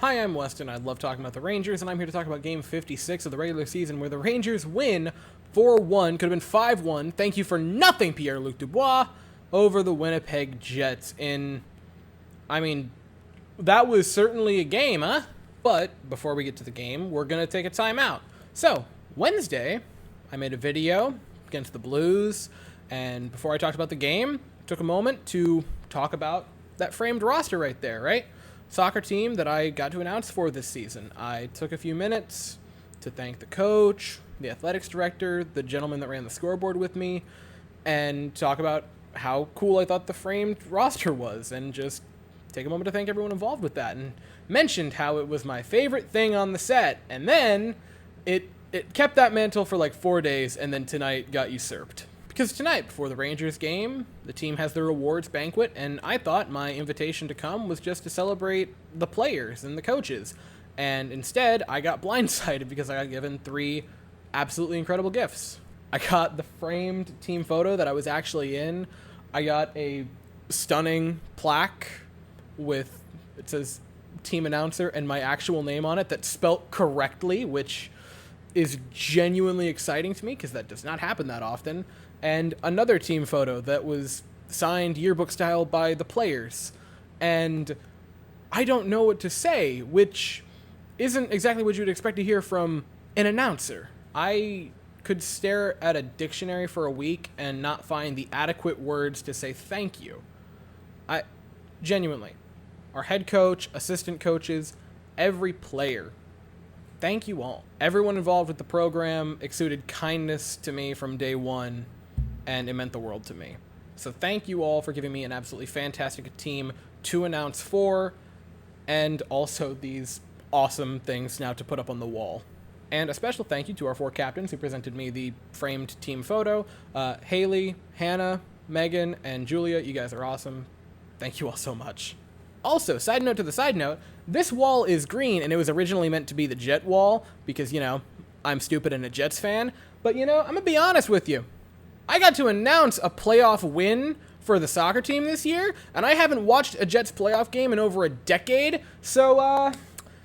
Hi, I'm Weston. I love talking about the Rangers, and I'm here to talk about Game 56 of the regular season, where the Rangers win 4-1, could have been 5-1, thank you for nothing, Pierre-Luc Dubois, over the Winnipeg Jets that was certainly a game, huh? But before we get to the game, we're going to take a timeout. So, Wednesday, I made a video against the Blues, and before I talked about the game, took a moment to talk about that framed roster right there, right? Soccer team that I got to announce for this season. I took a few minutes to thank the coach, the athletics director, the gentleman that ran the scoreboard with me, and talk about how cool I thought the framed roster was, and just take a moment to thank everyone involved with that, and mentioned how it was my favorite thing on the set, and then it kept that mantle for like 4 days, and then tonight got usurped. Because tonight, before the Rangers game, the team has their awards banquet, and I thought my invitation to come was just to celebrate the players and the coaches. And instead, I got blindsided because I got given 3 absolutely incredible gifts. I got the framed team photo that I was actually in. I got a stunning plaque with, it says team announcer and my actual name on it that's spelt correctly, which is genuinely exciting to me because that does not happen that often. And another team photo that was signed yearbook style by the players. And I don't know what to say, which isn't exactly what you'd expect to hear from an announcer. I could stare at a dictionary for a week and not find the adequate words to say thank you. Genuinely, our head coach, assistant coaches, every player, thank you all. Everyone involved with the program exuded kindness to me from day one, and it meant the world to me. So thank you all for giving me an absolutely fantastic team to announce for, and also these awesome things now to put up on the wall. And a special thank you to our 4 captains who presented me the framed team photo. Haley, Hannah, Megan, and Julia, you guys are awesome. Thank you all so much. Also, side note to the side note, this wall is green, and it was originally meant to be the Jet wall, because, I'm stupid and a Jets fan. But, I'm going to be honest with you. I got to announce a playoff win for the soccer team this year, and I haven't watched a Jets playoff game in over a decade, so,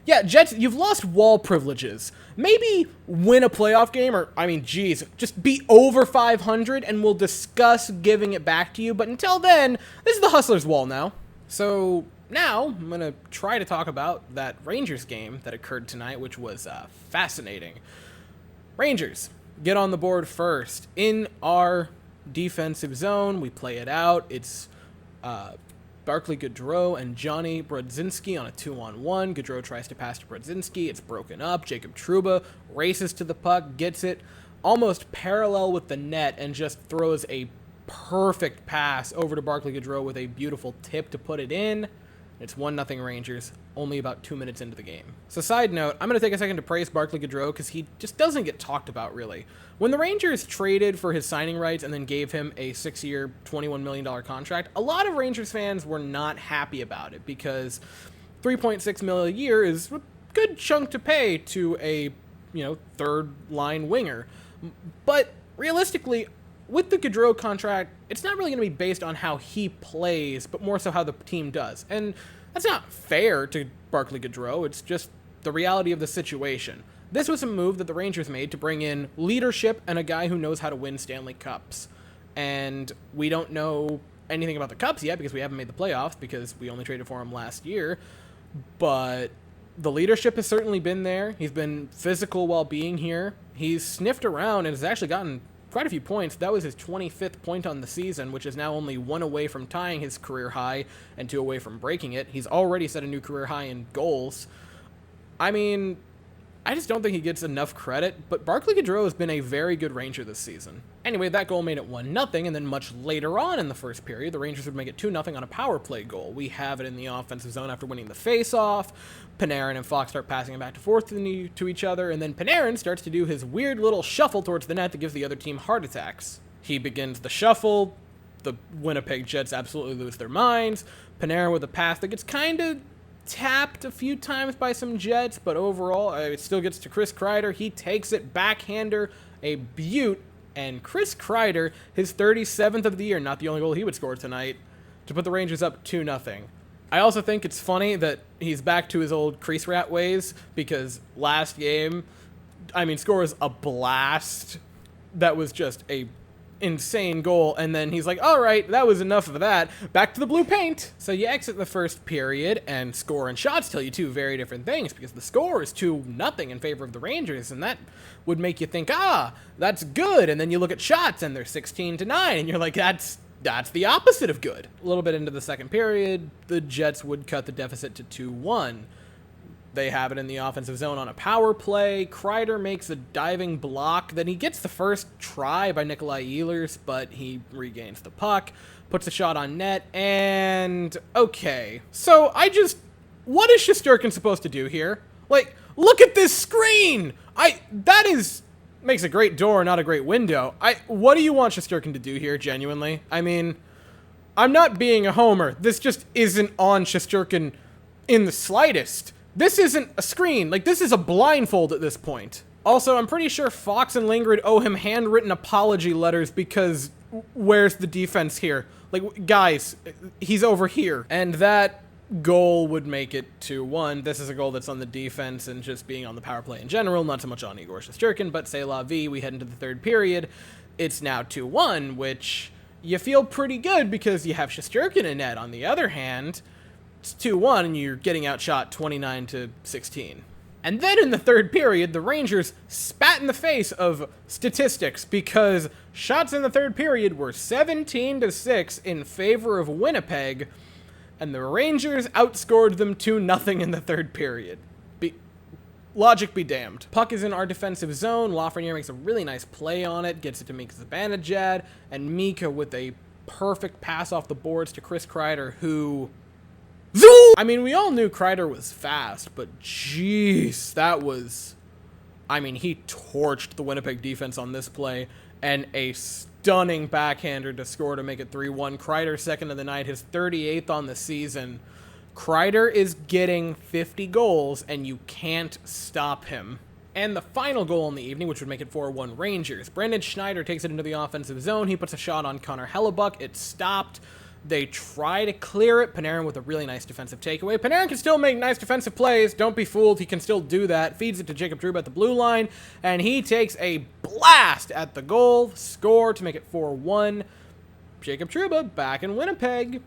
yeah, Jets, you've lost wall privileges. Maybe win a playoff game, or, just be over 500, and we'll discuss giving it back to you, but until then, this is the Hustlers wall now. So, now, I'm going to try to talk about that Rangers game that occurred tonight, which was fascinating. Rangers get on the board first. In our defensive zone, we play it out. It's Barclay Goodrow and Johnny Brodzinski on a 2-on-1. Goodrow tries to pass to Brodzinski. It's broken up. Jacob Trouba races to the puck, gets it almost parallel with the net, and just throws a perfect pass over to Barclay Goodrow with a beautiful tip to put it in. It's 1-0 Rangers, only about 2 minutes into the game. So side note, I'm going to take a second to praise Barclay Goodrow because he just doesn't get talked about, really. When the Rangers traded for his signing rights and then gave him a 6-year, $21 million contract, a lot of Rangers fans were not happy about it because $3.6 million a year is a good chunk to pay to a, third-line winger. But realistically, with the Goodrow contract, it's not really going to be based on how he plays, but more so how the team does. And that's not fair to Barclay Goodrow. It's just the reality of the situation. This was a move that the Rangers made to bring in leadership and a guy who knows how to win Stanley Cups. And we don't know anything about the Cups yet because we haven't made the playoffs because we only traded for him last year. But the leadership has certainly been there. He's been physical while being here. He's sniffed around and has actually gotten quite a few points. That was his 25th point on the season, which is now only 1 away from tying his career high and 2 away from breaking it. He's already set a new career high in goals. I just don't think he gets enough credit, but Barclay Goodrow has been a very good Ranger this season. Anyway, that goal made it 1-0, and then much later on in the first period, the Rangers would make it 2-0 on a power play goal. We have it in the offensive zone after winning the face-off. Panarin and Fox start passing it back and forth to each other, and then Panarin starts to do his weird little shuffle towards the net that gives the other team heart attacks. He begins the shuffle. The Winnipeg Jets absolutely lose their minds. Panarin with a pass that gets kind of tapped a few times by some Jets, but overall, it still gets to Chris Kreider. He takes it backhander, a beaut, and Chris Kreider, his 37th of the year, not the only goal he would score tonight, to put the Rangers up 2-0. I also think it's funny that he's back to his old crease rat ways, because last game, I mean, scores a blast that was just a insane goal, and then he's like, all right, that was enough of that, back to the blue paint. So you exit the first period, and score and shots tell you two very different things, because the score is 2-0 in favor of the Rangers, and that would make you think, that's good. And then you look at shots, and they're 16-9, and you're like, that's the opposite of good. A little bit into the second period, the Jets would cut the deficit to 2-1. They have it in the offensive zone on a power play. Kreider makes a diving block. Then he gets the first try by Nikolai Ehlers, but he regains the puck, puts a shot on net, and okay. So what is Shesterkin supposed to do here? Like, look at this screen! Makes a great door, not a great window. What do you want Shesterkin to do here, genuinely? I mean, I'm not being a homer. This just isn't on Shesterkin in the slightest. This isn't a screen. Like, this is a blindfold at this point. Also, I'm pretty sure Fox and Lingard owe him handwritten apology letters, because where's the defense here? Like, guys, he's over here. And that goal would make it 2-1. This is a goal that's on the defense and just being on the power play in general, not so much on Igor Shesterkin, but c'est la vie. We head into the third period. It's now 2-1, which you feel pretty good because you have Shesterkin in net. On the other hand, it's 2-1 and you're getting outshot 29-16. And then in the third period, the Rangers spat in the face of statistics, because shots in the third period were 17-6 in favor of Winnipeg, and the Rangers outscored them 2-0 in the third period. Logic be damned. Puck is in our defensive zone. Lafreniere makes a really nice play on it, gets it to Mika Zibanejad, and Mika with a perfect pass off the boards to Chris Kreider, who... I mean, we all knew Kreider was fast, but jeez, that was... I mean, he torched the Winnipeg defense on this play, and a stunning backhander to score to make it 3-1. Kreider, second of the night, his 38th on the season. Kreider is getting 50 goals, and you can't stop him. And the final goal in the evening, which would make it 4-1 Rangers. Brendan Schneider takes it into the offensive zone. He puts a shot on Connor Hellebuck. It's stopped. They try to clear it. Panarin with a really nice defensive takeaway. Panarin can still make nice defensive plays. Don't be fooled. He can still do that. Feeds it to Jacob Trouba at the blue line, and he takes a blast at the goal. Score to make it 4-1. Jacob Trouba back in Winnipeg.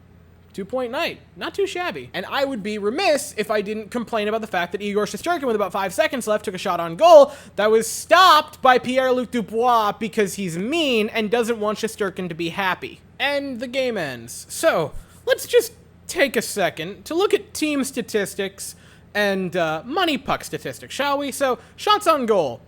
2-point night. Not too shabby. And I would be remiss if I didn't complain about the fact that Igor Shesterkin, with about 5 seconds left, took a shot on goal that was stopped by Pierre-Luc Dubois because he's mean and doesn't want Shesterkin to be happy. And the game ends. So, let's just take a second to look at team statistics and money puck statistics, shall we? So, shots on goal.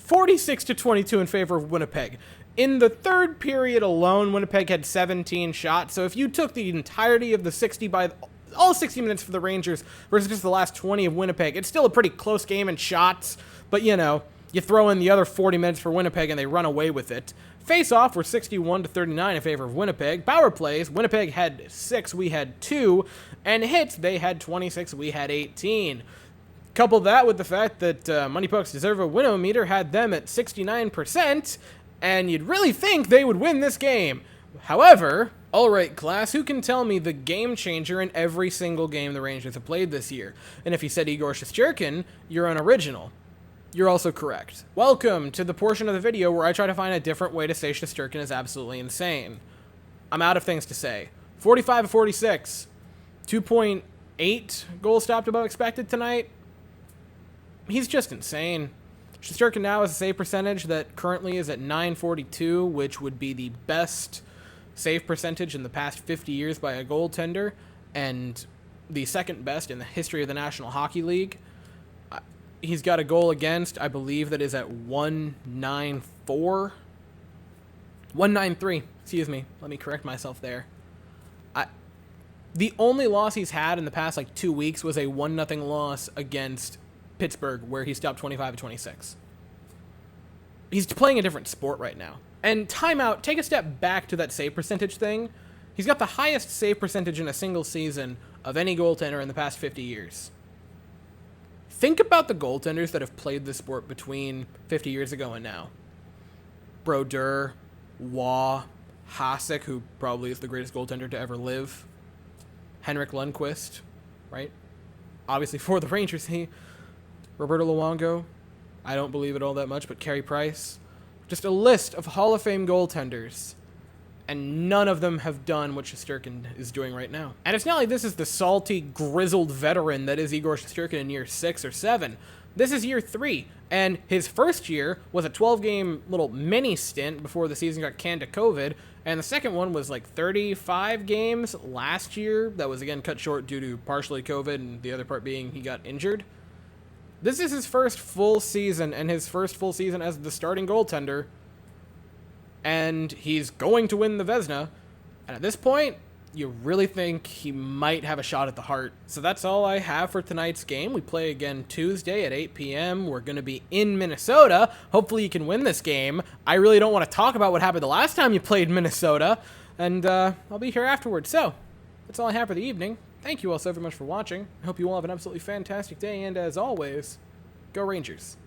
46-22 in favor of Winnipeg. In the third period alone, Winnipeg had 17 shots. So if you took the entirety of the all 60 minutes for the Rangers versus just the last 20 of Winnipeg, it's still a pretty close game in shots. But, you know, you throw in the other 40 minutes for Winnipeg and they run away with it. Face-off were 61-39 in favor of Winnipeg. Power plays, Winnipeg had 6, we had 2. And hits, they had 26, we had 18. Couple that with the fact that Money Puck's Deserve a Win-O-Meter had them at 69%. And you'd really think they would win this game. However, all right, class, who can tell me the game changer in every single game the Rangers have played this year? And if you said Igor Shesterkin, you're unoriginal. You're also correct. Welcome to the portion of the video where I try to find a different way to say Shesterkin is absolutely insane. I'm out of things to say. 45-46. 2.8 goals stopped above expected tonight. He's just insane. Shesterkin now has a save percentage that currently is at .942, which would be the best save percentage in the past 50 years by a goaltender, and the second best in the history of the National Hockey League. He's got a goal against, I believe, that is at 194. 193, excuse me. Let me correct myself there. The only loss he's had in the past, 2 weeks was a 1-0 loss against Pittsburgh, where he stopped 25-26. He's playing a different sport right now. And timeout, take a step back to that save percentage thing. He's got the highest save percentage in a single season of any goaltender in the past 50 years. Think about the goaltenders that have played this sport between 50 years ago and now. Brodeur, Waugh, Hasek, who probably is the greatest goaltender to ever live. Henrik Lundqvist, right? Obviously for the Rangers, Roberto Luongo, I don't believe it all that much, but Carey Price. Just a list of Hall of Fame goaltenders, and none of them have done what Shesterkin is doing right now. And it's not like this is the salty, grizzled veteran that is Igor Shesterkin in year 6 or 7. This is year 3, and his first year was a 12-game little mini stint before the season got canned to COVID, and the second one was like 35 games last year. That was, again, cut short due to partially COVID, and the other part being he got injured. This is his first full season, and his first full season as the starting goaltender, and he's going to win the Vezina, and at this point, you really think he might have a shot at the Hart. So that's all I have for tonight's game. We play again Tuesday at 8 p.m. We're going to be in Minnesota. Hopefully you can win this game. I really don't want to talk about what happened the last time you played Minnesota, and I'll be here afterwards. So that's all I have for the evening. Thank you all so very much for watching. I hope you all have an absolutely fantastic day, and as always, go Rangers.